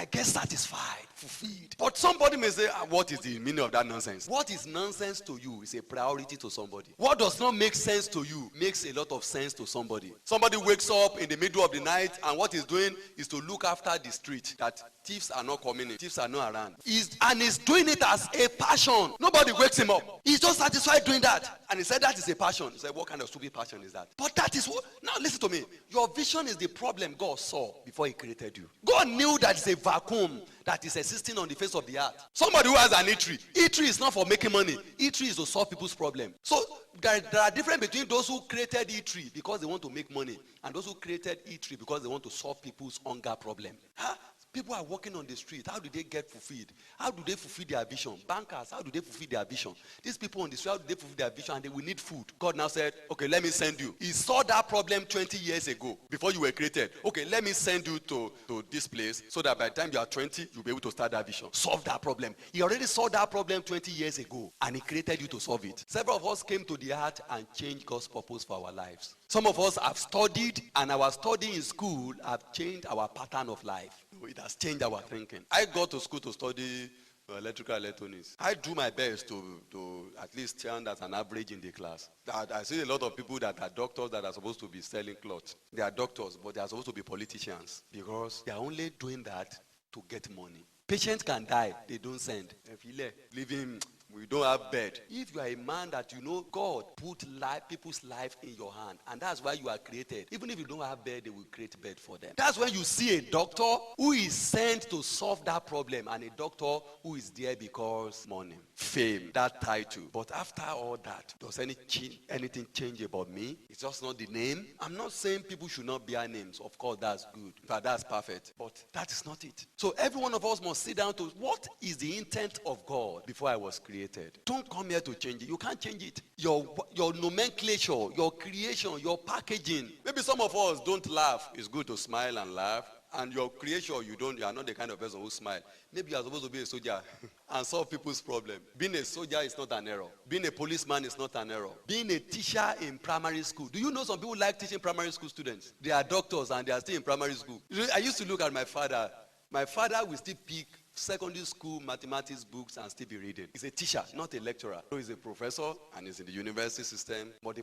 I get satisfied, fulfilled. But somebody may say, what is the meaning of that nonsense? What is nonsense to you is a priority to somebody. What does not make sense to you makes a lot of sense to somebody. Somebody wakes up in the middle of the night and what he's doing is to look after the street, that thieves are not coming in, thieves are not around. He's doing it as a passion. Nobody wakes him up. He's just satisfied doing that. And he said that is a passion. He said, what kind of stupid passion is that? But that is what, now listen to me. Your vision is the problem God saw before he created you. God knew that it's a vacuum that is existing on the face of the earth. Somebody who has an eatery. Eatery is not for making money. Eatery is to solve people's problem. So there are differences between those who created eatery because they want to make money and those who created eatery because they want to solve people's hunger problem. People are walking on the street. How do they get fulfilled? How do they fulfill their vision? Bankers, how do they fulfill their vision? These people on the street, how do they fulfill their vision? And they will need food. God now said, okay, let me send you. He saw that problem 20 years ago before you were created. Okay, let me send you to this place so that by the time you are 20, you'll be able to start that vision. Solve that problem. He already saw that problem 20 years ago and he created you to solve it. Several of us came to the earth and changed God's purpose for our lives. Some of us have studied and our study in school have changed our pattern of life. It has changed our thinking. I go to school to study electrical electronics. I do my best to at least stand as an average in the class. I see a lot of people that are doctors that are supposed to be selling clothes. They are doctors, but they are supposed to be politicians because they are only doing that to get money. Patients can die, they don't send. Leave him. We don't have bed. If you are a man that you know God put people's life in your hand, and that's why you are created. Even if you don't have bed, they will create bed for them. That's when you see a doctor who is sent to solve that problem, and a doctor who is there because money, fame, that title. But after all that, does anything change about me? It's just not the name. I'm not saying people should not bear names. Of course, that's good. In fact, that's perfect. But that is not it. So every one of us must sit down to what is the intent of God before I was created. Don't come here to change it. You can't change it. Your nomenclature, your creation, your packaging. Maybe some of us don't laugh. It's good to smile and laugh. And your creation, you are not the kind of person who smile. Maybe you are supposed to be a soldier and solve people's problem. Being a soldier is not an error. Being a policeman is not an error. Being a teacher in primary school. Do you know some people like teaching primary school students? They are doctors and they are still in primary school. I used to look at my father. My father will still pick secondary school mathematics books and still be reading. He's a teacher, not a lecturer. So he's a professor and he's in the university system, but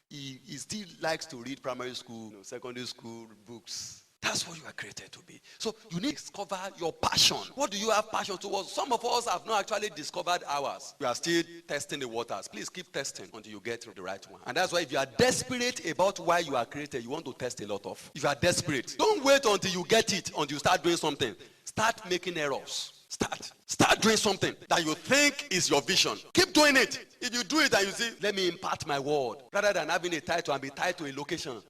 he still likes to read primary school, secondary school books. That's what you are created to be. So you need to discover your passion. What do you have passion towards? Some of us have not actually discovered ours. We are still testing the waters. Please keep testing until you get the right one. And that's why if you are desperate about why you are created, you want to test a lot of. If you are desperate, don't wait until you get it, until you start doing something. Start making errors. Start doing something that you think is your vision. Keep doing it. If you do it and you say, let me impart my word, rather than having a title and be tied to a location.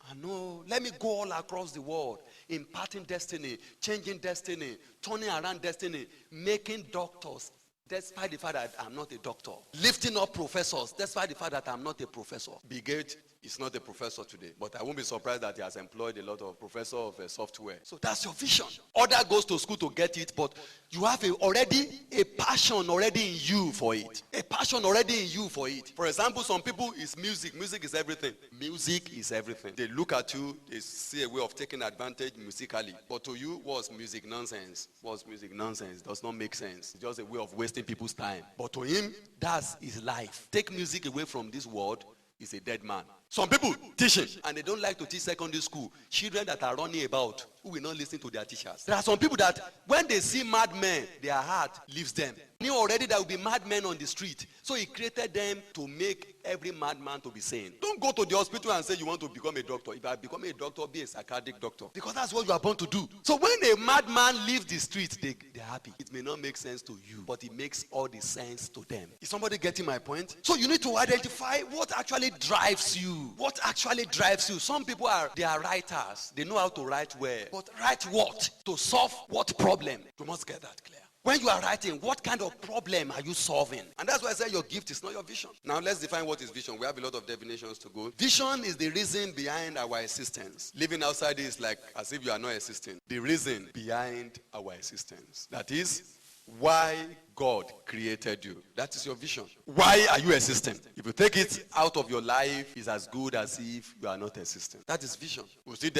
Let me go all across the world, imparting destiny, changing destiny, turning around destiny, making doctors, despite the fact that I'm not a doctor. Lifting up professors, despite the fact that I'm not a professor. Bill Gates is not a professor today, but I won't be surprised that he has employed a lot of professors of software. So that's your vision. Other goes to school to get it, but you have already a passion already in you for it. A passion already in you for it. For example, some people is music. Music is everything. Music is everything. They look at you, they see a way of taking advantage musically. But to you, what's music nonsense? What's music nonsense? It does not make sense. It's just a way of wasting people's time. But to him, that's his life. Take music away from this world, he's a dead man. Some people teaching, and they don't like to teach secondary school. Children that are running about, who will not listen to their teachers. There are some people that, when they see madmen, their heart leaves them. He knew already there will be madmen on the street. So he created them to make every madman to be sane. Don't go to the hospital and say you want to become a doctor. If I become a doctor, be a psychiatric doctor. Because that's what you are born to do. So when a madman leaves the street, they're happy. It may not make sense to you, but it makes all the sense to them. Is somebody getting my point? So you need to identify what actually drives you. What actually drives you? Some people they are writers. They know how to write well. But write what? To solve what problem? You must get that clear. When you are writing, what kind of problem are you solving? And that's why I say your gift is not your vision. Now let's define what is vision. We have a lot of definitions to go. Vision is the reason behind our existence. Living outside is like as if you are not existing. The reason behind our existence. That is why God created you. That is your vision. Why are you existing? If you take it out of your life, it's as good as if you are not existing. That is vision. We still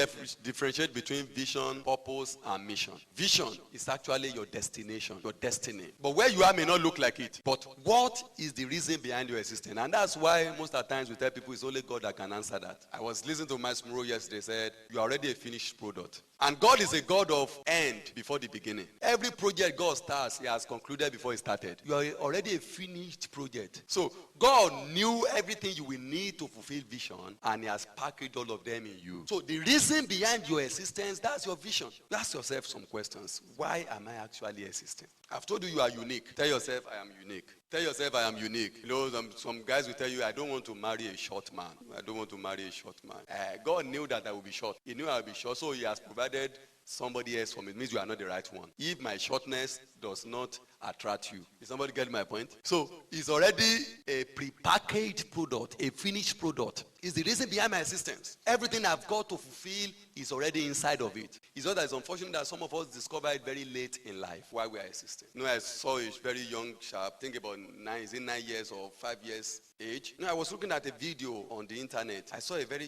differentiate between vision, purpose, and mission. Vision is actually your destination, your destiny. But where you are may not look like it. But what is the reason behind your existence? And that's why most of the times we tell people it's only God that can answer that. I was listening to Miles Monroe yesterday, said, you are already a finished product. And God is a God of end before the beginning. Every project God starts, he has concluded before he started. You are already a finished project. So God knew everything you will need to fulfill vision, and he has packaged all of them in you. So the reason behind your existence, that's your vision. You ask yourself some questions. Why am I actually existing? I've told you you are unique. Tell yourself, I am unique. Tell yourself, I am unique. You know, some guys will tell you, I don't want to marry a short man. I don't want to marry a short man. God knew that I would be short. He knew I would be short, so he has provided somebody else for me. It means you are not the right one. If my shortness does not attract you. Is somebody getting my point? So it's already a prepackaged product, a finished product. It's the reason behind my existence. Everything I've got to fulfill is already inside of it. It's not that it's unfortunate that some of us discover it very late in life while we are existing. You know, I saw a very young chap, think about 9 years or 5 years age. You know, I was looking at a video on the internet. I saw a very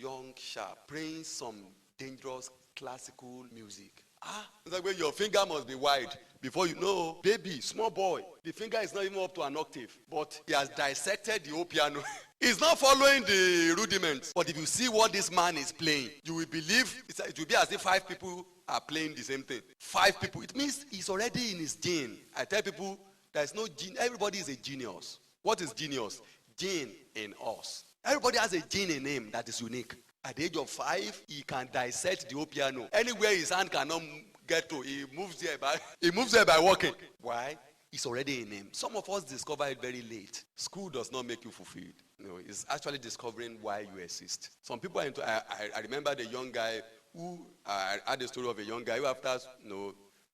young chap playing some dangerous classical music. It's like when your finger must be wide before you know, baby, small boy, the finger is not even up to an octave, but he has dissected the whole piano. He's not following the rudiments. But if you see what this man is playing, you will believe it will be as if 5 people are playing the same thing. 5 people. It means he's already in his gene. I tell people there's no gene. Everybody is a genius. What is genius? Gene in us. Everybody has a gene in him that is unique. At the age of 5, he can dissect the whole piano. Anywhere his hand cannot get to, he moves there by walking. Why? It's already in him. Some of us discover it very late. School does not make you fulfilled. No, it's actually discovering why you exist. Some people are into, I remember the young guy who, I had a story of a young guy who after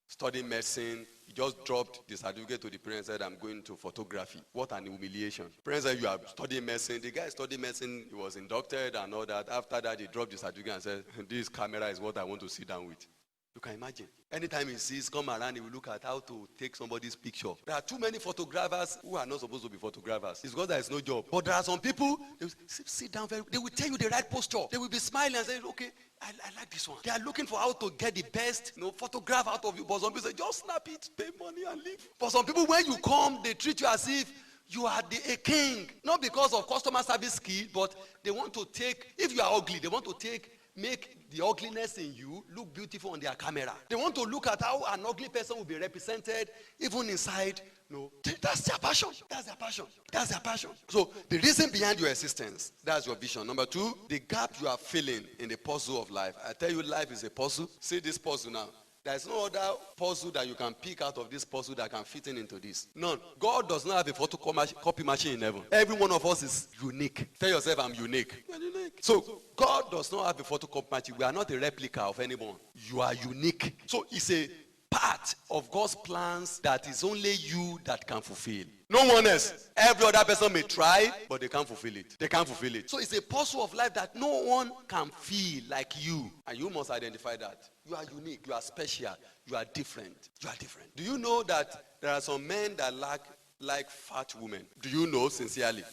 studying medicine, he just dropped the certificate to the parents and said, I'm going to photography. What an humiliation. Parents said, you are studying medicine. The guy studied medicine, he was inducted and all that. After that, he dropped the certificate and said, this camera is what I want to sit down with. You can imagine. Anytime he sees come around, he will look at how to take somebody's picture. There are too many photographers who are not supposed to be photographers. It's because there is no job. But there are some people, they will sit down, they will tell you the right posture. They will be smiling and say, okay, I like this one. They are looking for how to get the best photograph out of you. But some people say, just snap it, pay money and leave. For some people, when you come, they treat you as if you are a king. Not because of customer service skill, but they want to take, if you are ugly, they want to make the ugliness in you look beautiful on their camera. They want to look at how an ugly person will be represented even inside. No, that's their passion. That's their passion. That's their passion. So the reason behind your existence, that's your vision. Number 2, the gap you are filling in the puzzle of life. I tell you, life is a puzzle. See this puzzle now. There's no other puzzle that you can pick out of this puzzle that can fit into this. None. God does not have a photocopy machine in heaven. Every one of us is unique. Tell yourself, I'm unique. You're unique. So God does not have a photocopy machine. We are not a replica of anyone. You are unique. So it's a part of God's plans that is only you that can fulfill. No one else. Every other person may try, but they can't fulfill it. They can't fulfill it. So it's a puzzle of life that no one can feel like you. And you must identify that. You are unique. You are special. You are different. You are different. Do you know that there are some men that like fat women? Do you know, sincerely?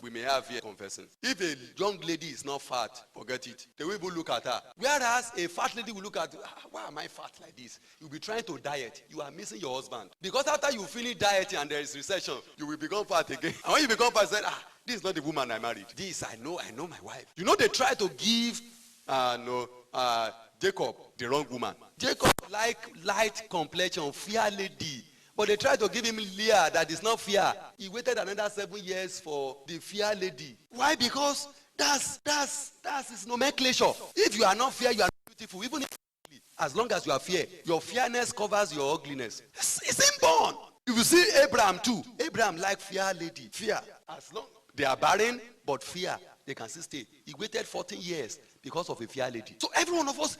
We may have here confessing. If a young lady is not fat, forget it. They will look at her. Whereas a fat lady will look at, why am I fat like this? You'll be trying to diet. You are missing your husband. Because after you finish dieting and there is recession, you will become fat again. And when you become fat, you say, this is not the woman I married. This, I know my wife. You know, they try to give Jacob the wrong woman. Jacob like light complexion, fair lady. But they tried to give him Leah that is not fair. He waited another 7 years for the fair lady. Why? Because that's his nomenclature. If you are not fair, you are not beautiful. Even if as long as you are fair, your fairness covers your ugliness. It's inborn. You will see Abraham too. Abraham like fair lady. Fear. As long they are barren, but fear. They can still stay. He waited 14 years because of a fair lady. So every one of us,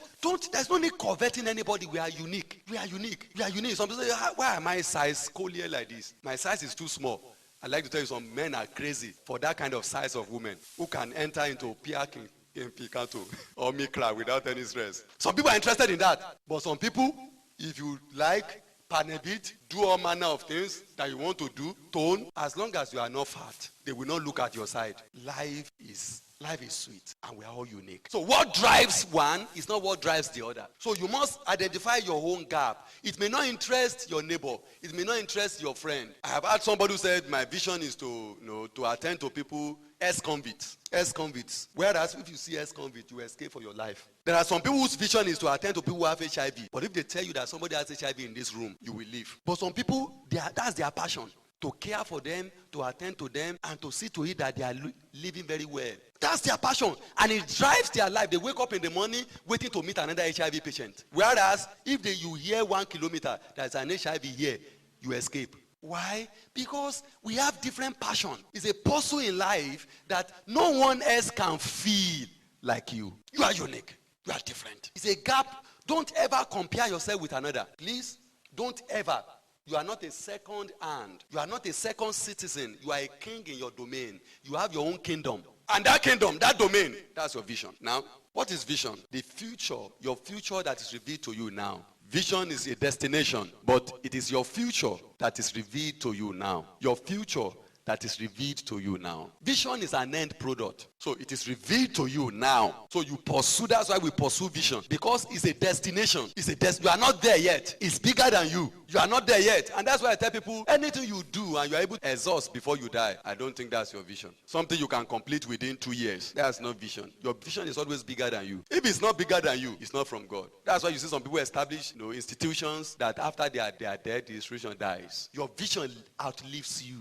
there's no need coveting anybody. We are unique. We are unique. We are unique. Some people say, why am I size collier like this? My size is too small. I'd like to tell you, some men are crazy for that kind of size of women who can enter into Piak in Picanto or Mikra without any stress. Some people are interested in that. But some people, if you like panebit, do all manner of things that you want to do, tone. As long as you are not fat, they will not look at your side. Life is sweet, and we are all unique. So what drives one is not what drives the other. So you must identify your own gap. It may not interest your neighbor. It may not interest your friend. I have had somebody who said, my vision is to attend to people, ex-convicts. Whereas if you see ex-convict, you escape for your life. There are some people whose vision is to attend to people who have HIV. But if they tell you that somebody has HIV in this room, you will leave. But some people, that's their passion. To care for them, to attend to them, and to see to it that they are living very well. That's their passion. And it drives their life. They wake up in the morning waiting to meet another HIV patient. Whereas, if you hear 1 kilometer, there's an HIV here, you escape. Why? Because we have different passion. It's a puzzle in life that no one else can feel like you. You are unique. You are different. It's a gap. Don't ever compare yourself with another. Please, don't ever. You are not a second hand. You are not a second citizen. You are a king in your domain. You have your own kingdom. And that kingdom, that domain, that's your vision. Now, what is vision? The future, your future that is revealed to you now. Vision is a destination, but it is your future that is revealed to you now. Your future that is revealed to you now. Vision is an end product. So it is revealed to you now. So you pursue, that's why we pursue vision. Because it's a destination. You are not there yet. It's bigger than you. You are not there yet. And that's why I tell people, anything you do and you are able to exhaust before you die, I don't think that's your vision. Something you can complete within 2 years, that's not vision. Your vision is always bigger than you. If it's not bigger than you, it's not from God. That's why you see some people establish institutions that after they are dead, the institution dies. Your vision outlives you.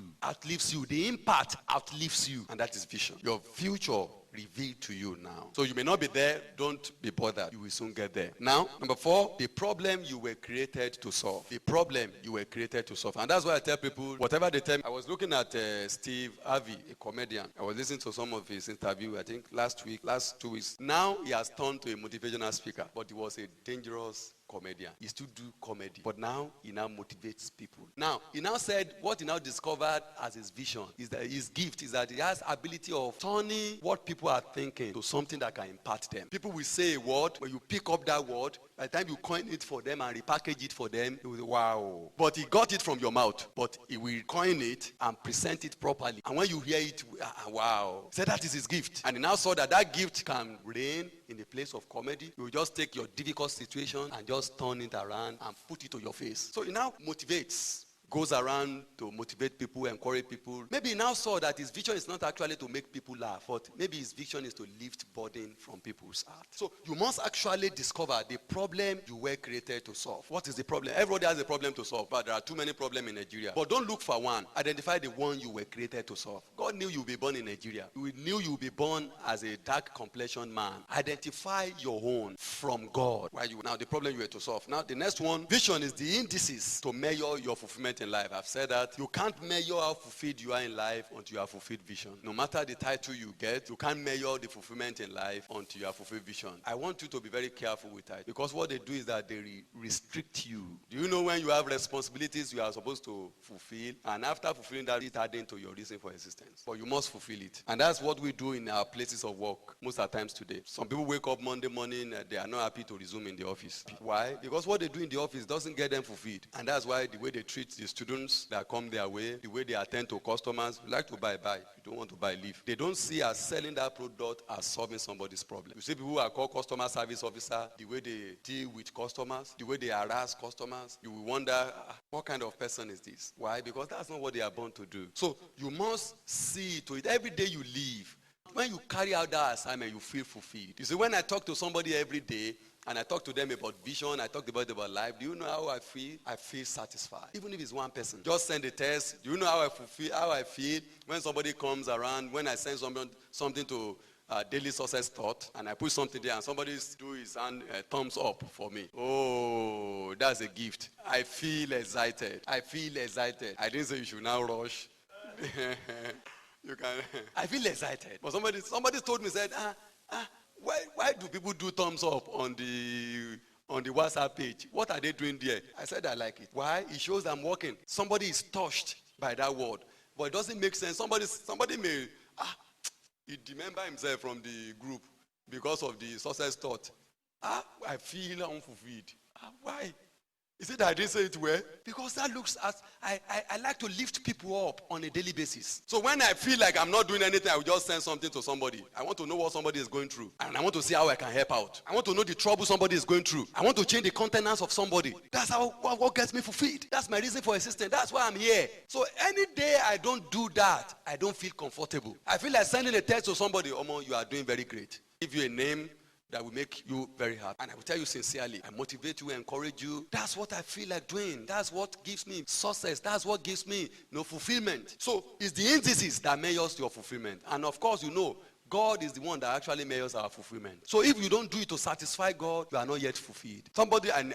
The impact outlives you. And that is vision. Your future revealed to you now. So you may not be there, don't be bothered. You will soon get there. Now, number 4, the problem you were created to solve. The problem you were created to solve. And that's why I tell people, whatever they tell me. I was looking at Steve Harvey, a comedian. I was listening to some of his interview, I think last 2 weeks. Now he has turned to a motivational speaker, but he was a dangerous comedian. He still do comedy, but now he now motivates people. Now, he now said what he now discovered as his vision is that his gift is that he has ability of turning what people are thinking to something that can impact them. People will say a word, when you pick up that word, by the time you coin it for them and repackage it for them, it will say, wow. But he got it from your mouth, but he will coin it and present it properly. And when you hear it, wow. He said that is his gift. And he now saw that gift can reign in the place of comedy. You will just take your difficult situation and just turn it around and put it to your face. So he now motivates. Goes around to motivate people, encourage people. Maybe he now saw that his vision is not actually to make people laugh, but maybe his vision is to lift burden from people's heart. So you must actually discover the problem you were created to solve. What is the problem? Everybody has a problem to solve, but there are too many problems in Nigeria. But don't look for one. Identify the one you were created to solve. God knew you would be born in Nigeria. He knew you would be born as a dark complexion man. Identify your own from God. Now the problem you were to solve. Now the next one, vision is the indices to measure your fulfillment in life. I've said that you can't measure how fulfilled you are in life until you have fulfilled vision. No matter the title you get, you can't measure the fulfillment in life until you have fulfilled vision. I want you to be very careful with that, because what they do is that they restrict you. Do you know when you have responsibilities you are supposed to fulfill, and after fulfilling that, it adds into your reason for existence? But you must fulfill it. And that's what we do in our places of work most of the times today. Some people wake up Monday morning, they are not happy to resume in the office. Why? Because what they do in the office doesn't get them fulfilled. And that's why the way they treat the students that come their way, the way they attend to customers, you like to buy. If you don't want to buy, leave. They don't see as selling that product as solving somebody's problem. You see people who are called customer service officer, the way they deal with customers, the way they harass customers, you will wonder, what kind of person is this? Why? Because that's not what they are born to do. So you must see to it every day you live. When you carry out that assignment, you feel fulfilled. You see, when I talk to somebody every day, and I talk to them about vision, I talk about life, do you know how I feel? I feel satisfied. Even if it's one person. Just send a text. Do you know how I feel when somebody comes around, when I send something to Daily Success Thought, and I put something there, and somebody do his hand thumbs up for me. Oh, that's a gift. I feel excited. I didn't say you should now rush. You can. I feel excited. But somebody told me, said, why do people do thumbs up on the WhatsApp page? What are they doing there? I said I like it. Why? It shows I'm working. Somebody is touched by that word. But it doesn't make sense. Somebody may he remember himself from the group because of the success thought. I feel unfulfilled. Why? Is it that I didn't say it well? Because that looks as I like to lift people up on a daily basis. So when I feel like I'm not doing anything, I will just send something to somebody. I want to know what somebody is going through. And I want to see how I can help out. I want to know the trouble somebody is going through. I want to change the countenance of somebody. That's what gets me fulfilled. That's my reason for existence. That's why I'm here. So any day I don't do that, I don't feel comfortable. I feel like sending a text to somebody, Omo, you are doing very great. Give you a name that will make you very happy. And I will tell you sincerely, I motivate you, encourage you. That's what I feel like doing. That's what gives me success. That's what gives me fulfillment. So it's the indices that measures your fulfillment. And of course, God is the one that actually measures our fulfillment. So if you don't do it to satisfy God, you are not yet fulfilled.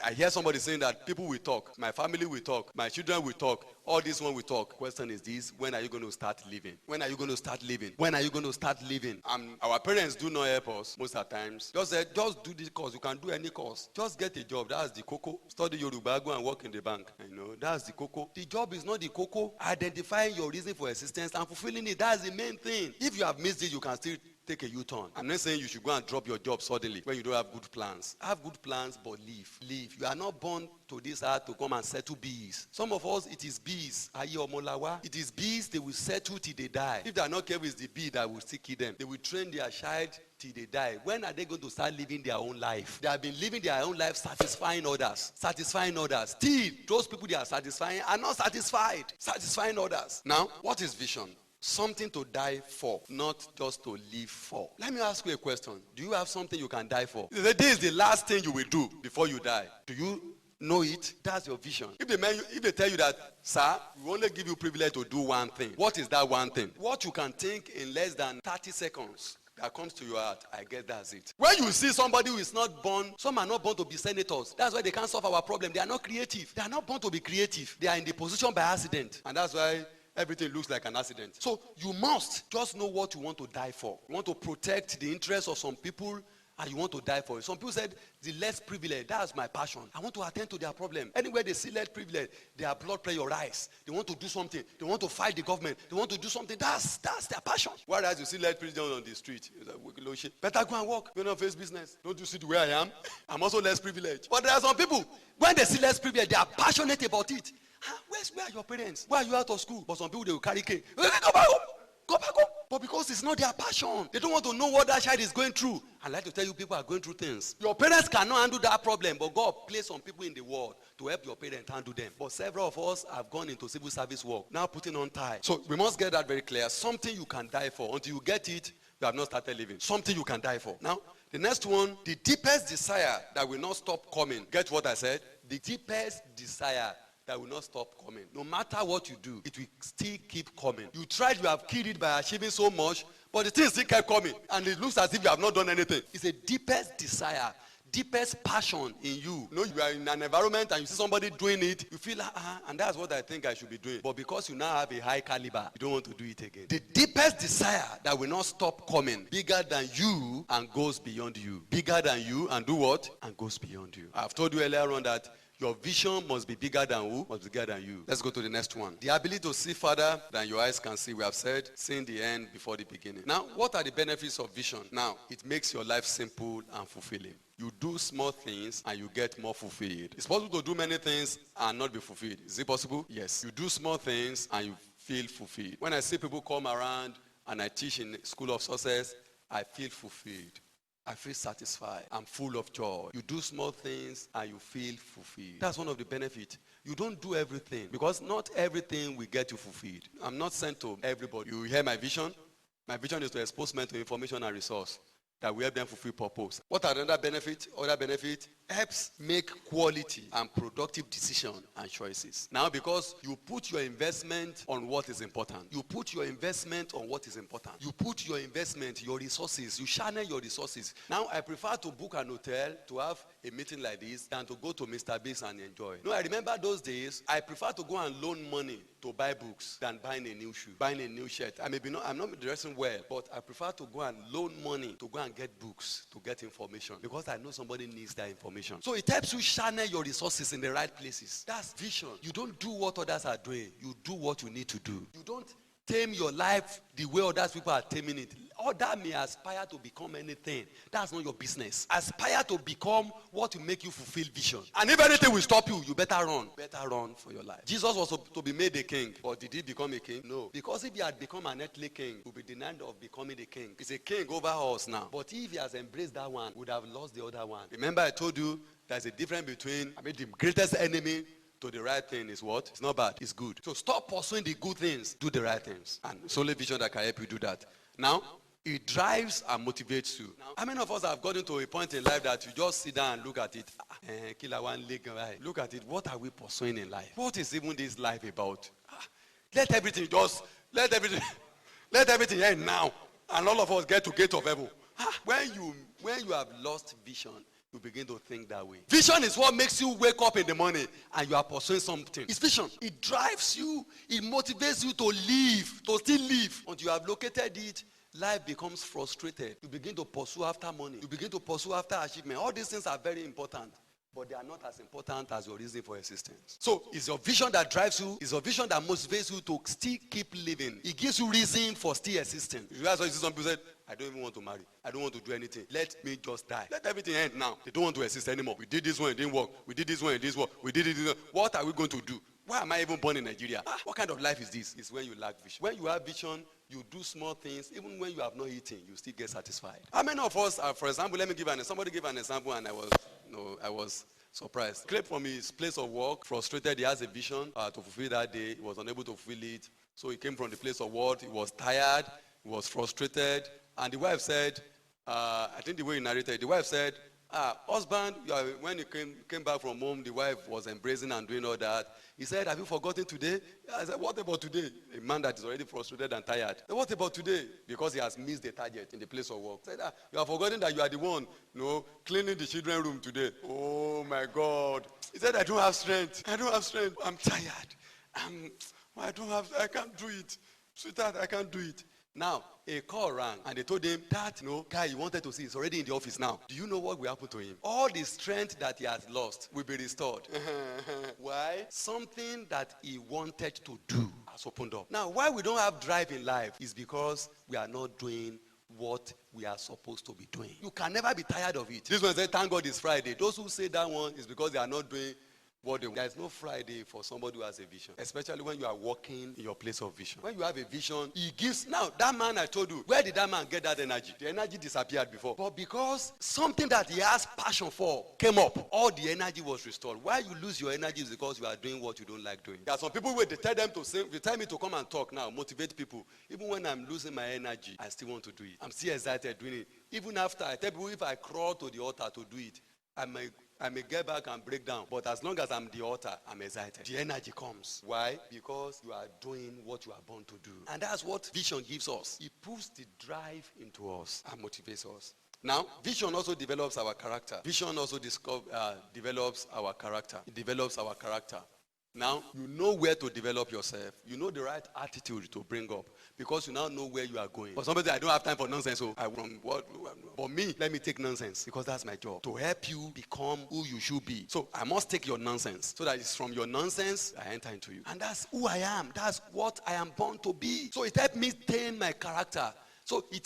I hear somebody saying that people will talk, my family will talk, my children will talk, all this one will talk. Question is this: when are you going to start living? When are you going to start living? When are you going to start living? Our parents do not help us most of the times. Just do this course. You can do any course. Just get a job. That's the cocoa. Study Yoruba, go and work in the bank. That's the cocoa. The job is not the cocoa. Identifying your reason for existence and fulfilling it, that's the main thing. If you have missed it, you can still take a U-turn. I'm not saying you should go and drop your job suddenly when you don't have good plans. Have good plans, but leave. You are not born to this earth to come and settle bees. Some of us, it is bees. It is bees they will settle till they die. If they are not careful, it's the bee that will still kill them. They will train their child till they die. When are they going to start living their own life? They have been living their own life satisfying others. Still, those people they are satisfying are not satisfied. Satisfying others. Now, what is vision? Something to die for, not just to live for. Let me ask you a question. Do you have something you can die for? This is the last thing you will do before you die. Do you know it? That's your vision. If they tell you that, sir, we only give you privilege to do one thing. What is that one thing? What you can think in less than 30 seconds that comes to your heart, I guess that's it. When you see somebody who is not born, some are not born to be senators. That's why they can't solve our problem. They are not creative. They are not born to be creative. They are in the position by accident. And that's why everything looks like an accident. So you must just know what you want to die for. You want to protect the interests of some people, and you want to die for it. Some people said, the less privilege, that's my passion. I want to attend to their problem. Anywhere they see less privilege, their blood pressure rise. They want to do something. They want to fight the government. They want to do something. That's their passion. Whereas you see less privilege on the street, it's like, better go and work. You don't face business. Don't you see the way I am? I'm also less privileged. But there are some people, when they see less privilege, they are passionate about it. Where are your parents? Why are you out of school? But some people, they will carry cane. Go back home. Go back home. But because it's not their passion, they don't want to know what that child is going through. I like to tell you, people are going through things. Your parents cannot handle that problem, but God placed some people in the world to help your parents handle them. But several of us have gone into civil service work, now putting on tie. So we must get that very clear. Something you can die for. Until you get it, you have not started living. Something you can die for. Now, the next one, the deepest desire that will not stop coming. Get what I said? The deepest desire that will not stop coming. No matter what you do, it will still keep coming. You tried, you have killed it by achieving so much, but the thing still kept coming. And it looks as if you have not done anything. It's a deepest desire, deepest passion in you. You are in an environment and you see somebody doing it, you feel, and that's what I think I should be doing. But because you now have a high caliber, you don't want to do it again. The deepest desire that will not stop coming, bigger than you and goes beyond you. Bigger than you and do what? And goes beyond you. I've told you earlier on that your vision must be bigger than who? Must be bigger than you. Let's go to the next one. The ability to see further than your eyes can see. We have said, seeing the end before the beginning. Now, what are the benefits of vision? Now, it makes your life simple and fulfilling. You do small things and you get more fulfilled. It's possible to do many things and not be fulfilled. Is it possible? Yes. You do small things and you feel fulfilled. When I see people come around and I teach in School of Success, I feel fulfilled. I feel satisfied. I'm full of joy. You do small things and you feel fulfilled. That's one of the benefits. You don't do everything because not everything will get you fulfilled. I'm not sent to everybody. You hear my vision? My vision is to expose men to information and resource that will help them fulfill purpose. What are another benefit? Other benefit helps make quality and productive decisions and choices. Now, because you put your investment on what is important. You put your investment on what is important. You put your investment, your resources, you channel your resources. Now, I prefer to book an hotel to have a meeting like this than to go to Mr. Biggs and enjoy. No, I remember those days, I prefer to go and loan money to buy books than buying a new shoe, buying a new shirt. I'm not dressing well, but I prefer to go and loan money to go and get books, to get information, because I know somebody needs that information. So it helps you channel your resources in the right places. That's vision. You don't do what others are doing. You do what you need to do. You don't tame your life the way other people are taming it. Other may aspire to become anything. That's not your business. Aspire to become what will make you fulfill vision. And if anything will stop you, you better run. Better run for your life. Jesus was to be made a king. But did he become a king? No. Because if he had become an earthly king, he would be denied of becoming a king. He's a king over us now. But if he has embraced that one, he would have lost the other one. Remember I told you there's a difference between, the greatest enemy to the right thing is what? It's not bad. It's good. So stop pursuing the good things. Do the right things. And it's only vision that can help you do that. Now, it drives and motivates you. Now, how many of us have gotten to a point in life that you just sit down and look at it? Killer one leg, right? Look at it. What are we pursuing in life? What is even this life about? Let everything end now. And all of us get to gate of heaven. When you have lost vision, you begin to think that way. Vision is what makes you wake up in the morning and you are pursuing something. It's vision. It drives you. It motivates you to live, to still live. Once you have located it, life becomes frustrated. You begin to pursue after money. You begin to pursue after achievement. All these things are very important, but they are not as important as your reason for existence. So it's your vision that drives you. It's your vision that motivates you to still keep living. It gives you reason for still existing. That's why you see some people say, I don't even want to marry. I don't want to do anything. Let me just die. Let everything end now. They don't want to exist anymore. We did this one, it didn't work. We did this one, it didn't work. We did it. What are we going to do? Why am I even born in Nigeria? What kind of life is this? It's when you lack vision. When you have vision, you do small things. Even when you have not eaten, you still get satisfied. How many of us, for example, somebody give an example and I was surprised. Clay from his place of work, frustrated, he has a vision to fulfill that day. He was unable to fulfill it. So he came from the place of work. He was tired. He was frustrated. And the wife said, I think the way he narrated, the wife said, husband, when he came back from home, the wife was embracing and doing all that. He said, have you forgotten today? I said, what about today? A man that is already frustrated and tired. Said, what about today? Because he has missed the target in the place of work. He said, you have forgotten that you are the one, cleaning the children's room today. Oh my God. He said, I don't have strength. I don't have strength. I'm tired. I can't do it. Sweetheart, I can't do it. Now, a call rang and they told him that, guy you wanted to see is already in the office now. Do you know what will happen to him? All the strength that he has lost will be restored. Why? Something that he wanted to do has opened up. Now, why we don't have drive in life is because we are not doing what we are supposed to be doing. You can never be tired of it. This one said, thank God it's Friday. Those who say that one is because they are not doing what they want. There is no Friday for somebody who has a vision, especially when you are walking in your place of vision. When you have a vision, he gives. Now, that man I told you, where did that man get that energy? The energy disappeared before. But because something that he has passion for came up, all the energy was restored. Why you lose your energy is because you are doing what you don't like doing. There are some people where they tell me to come and talk now, motivate people. Even when I'm losing my energy, I still want to do it. I'm still excited doing it. Even after, I tell people if I crawl to the altar to do it, I may get back and break down, but as long as I'm the altar, I'm excited. The energy comes. Why? Because you are doing what you are born to do. And that's what vision gives us. It puts the drive into us and motivates us. Now, vision also develops our character. Vision also develops our character. It develops our character. Now, you know where to develop yourself. You know the right attitude to bring up because you now know where you are going. But somebody, I don't have time for nonsense. So for me, let me take nonsense because that's my job. To help you become who you should be. So I must take your nonsense so that it's from your nonsense I enter into you. And that's who I am. That's what I am born to be. So it helped me tame my character. So it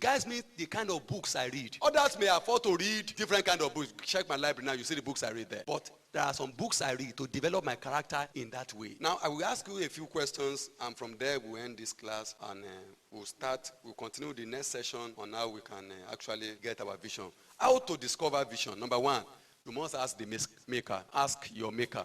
guides me the kind of books I read. Others may afford to read different kind of books. Check my library now, you see the books I read there. But there are some books I read to develop my character in that way. Now, I will ask you a few questions, and from there we'll end this class, and we'll continue the next session on how we can actually get our vision. How to discover vision. Number one, you must ask the maker. Ask your maker.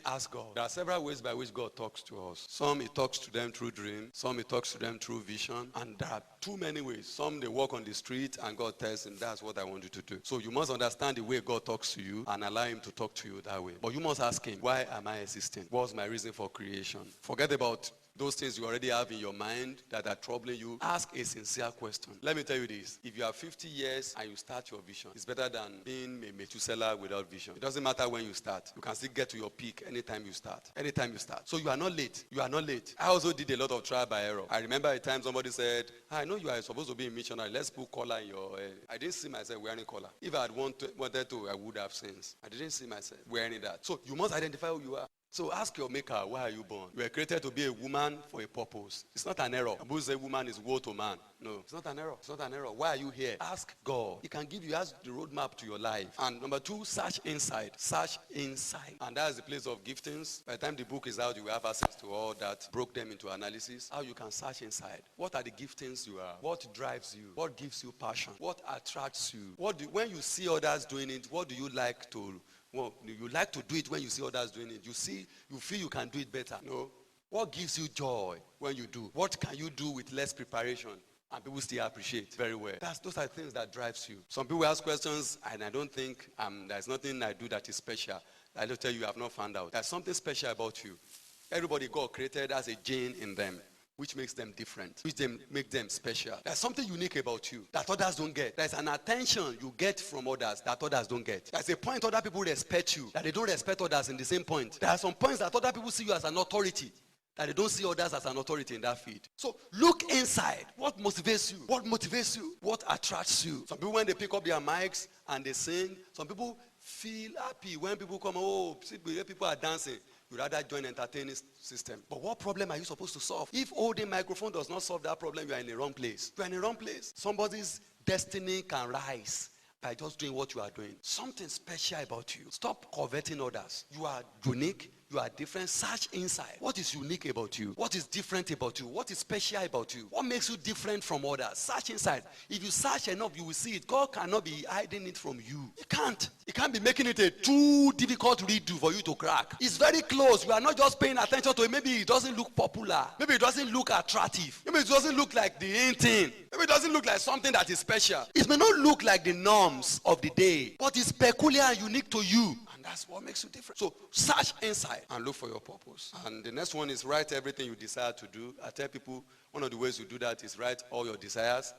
Ask God. There are several ways by which God talks to us. Some he talks to them through dreams. Some he talks to them through vision. And there are too many ways. Some they walk on the street and God tells them, that's what I want you to do. So you must understand the way God talks to you and allow him to talk to you that way. But you must ask him, why am I existing? What's my reason for creation? Forget about those things you already have in your mind that are troubling you. Ask a sincere question. Let me tell you this. If you have 50 years and you start your vision, it's better than being a Methuselah without vision. It doesn't matter when you start. You can still get to your peak anytime you start. Anytime you start. So you are not late. You are not late. I also did a lot of trial by error. I remember a time somebody said, I know you are supposed to be a missionary. Let's put collar in your head. I didn't see myself wearing collar. If I had wanted to, I would have since. I didn't see myself wearing that. So you must identify who you are. So ask your maker, why are you born? You were created to be a woman for a purpose. It's not an error. People say woman is woe to man. No, it's not an error. It's not an error. Why are you here? Ask God. He can give you, ask the roadmap to your life. And number 2, search inside. Search inside. And that's the place of giftings. By the time the book is out, you will have access to all that. Broke them into analysis. How you can search inside. What are the giftings you are? What drives you? What gives you passion? What attracts you? When you see others doing it, what do you like to you like to do it when you see others doing it? You feel you can do it better. No. What gives you joy when you do? What can you do with less preparation and people still appreciate very well? Those are things that drives you. Some people ask questions and I don't think there's nothing I do that is special. I will tell you, I have not found out. There's something special about you. Everybody God created has a gene in them, which makes them different, which make them special. There's something unique about you that others don't get. There's an attention you get from others that others don't get. There's a point other people respect you that they don't respect others in the same point. There are some points that other people see you as an authority that they don't see others as an authority in that field. So look inside. What motivates you? What motivates you? What attracts you? Some people, when they pick up their mics and they sing, some people feel happy when people come, people are dancing. You'd rather join entertaining system. But what problem are you supposed to solve? If holding microphone does not solve that problem, you are in the wrong place. You are in the wrong place. Somebody's destiny can rise by just doing what you are doing. Something special about you. Stop coveting others. You are unique. You are different. Search inside. What is unique about you? What is different about you? What is special about you? What makes you different from others? Search inside. If you search enough, you will see it. God cannot be hiding it from you. He can't. He can't be making it a too difficult redo for you to crack. It's very close. You are not just paying attention to it. Maybe it doesn't look popular. Maybe it doesn't look attractive. Maybe it doesn't look like the in thing. Maybe it doesn't look like something that is special. It may not look like the norms of the day, but it's peculiar and unique to you. That's what makes you different. So search inside and look for your purpose. And the next one is write everything you desire to do. I tell people one of the ways you do that is write all your desires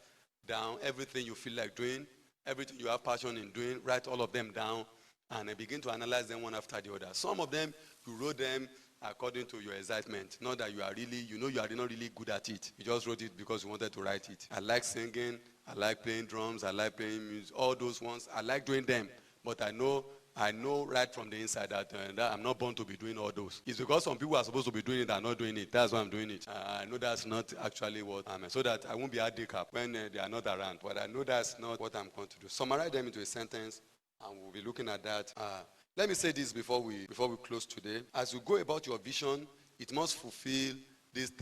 down, everything you feel like doing, everything you have passion in doing, write all of them down and begin to analyze them one after the other. Some of them, you wrote them according to your excitement. Not that you are not really good at it. You just wrote it because you wanted to write it. I like singing. I like playing drums. I like playing music. All those ones, I like doing them. But I know right from the inside that I'm not born to be doing all those. It's because some people are supposed to be doing it and not doing it. That's why I'm doing it. I know that's not actually what I'm so that I won't be handicapped when they are not around. But I know that's not what I'm going to do. Summarize them into a sentence, and we'll be looking at that. Let me say this before we close today. As you go about your vision, it must fulfill these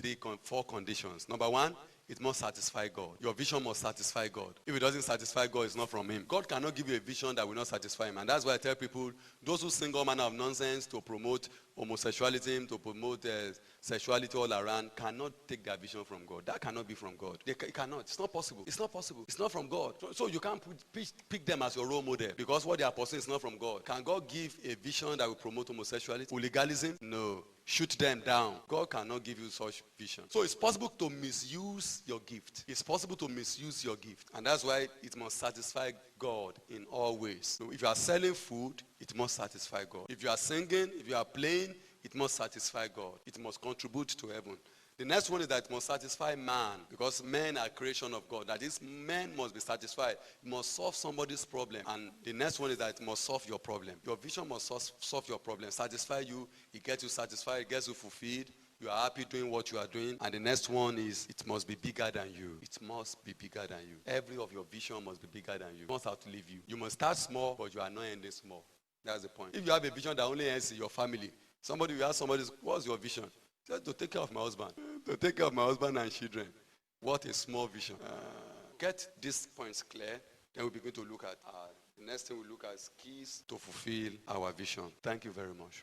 4 conditions. Number 1, it must satisfy God. Your vision must satisfy God. If it doesn't satisfy God, it's not from him. God cannot give you a vision that will not satisfy him. And that's why I tell people, those who sing all manner of nonsense to promote homosexuality, to promote sexuality all around, cannot take their vision from God. That cannot be from God. They cannot. It's not possible. It's not possible. It's not from God. So you can't pick them as your role model because what they are pursuing is not from God. Can God give a vision that will promote homosexuality? Legalism? No. Shoot them down. God cannot give you such vision. So it's possible to misuse your gift. It's possible to misuse your gift. And that's why it must satisfy God in all ways. So if you are selling food, it must satisfy God. If you are singing, if you are playing, it must satisfy God. It must contribute to heaven. The next one is that it must satisfy man, because men are creation of God. That is, men must be satisfied. It must solve somebody's problem. And the next one is that it must solve your problem. Your vision must solve your problem, satisfy you. It gets you satisfied, it gets you fulfilled. You are happy doing what you are doing. And the next one is it must be bigger than you. It must be bigger than you. Every of your vision must be bigger than you. It must outlive you. You must start small, but you are not ending small. That's the point. If you have a vision that only ends in your family, somebody will ask somebody, what's your vision? Just to take care of my husband. To take care of my husband and children. What a small vision. Get these points clear, then we begin to look at the next thing we look at is keys to fulfill our vision. Thank you very much.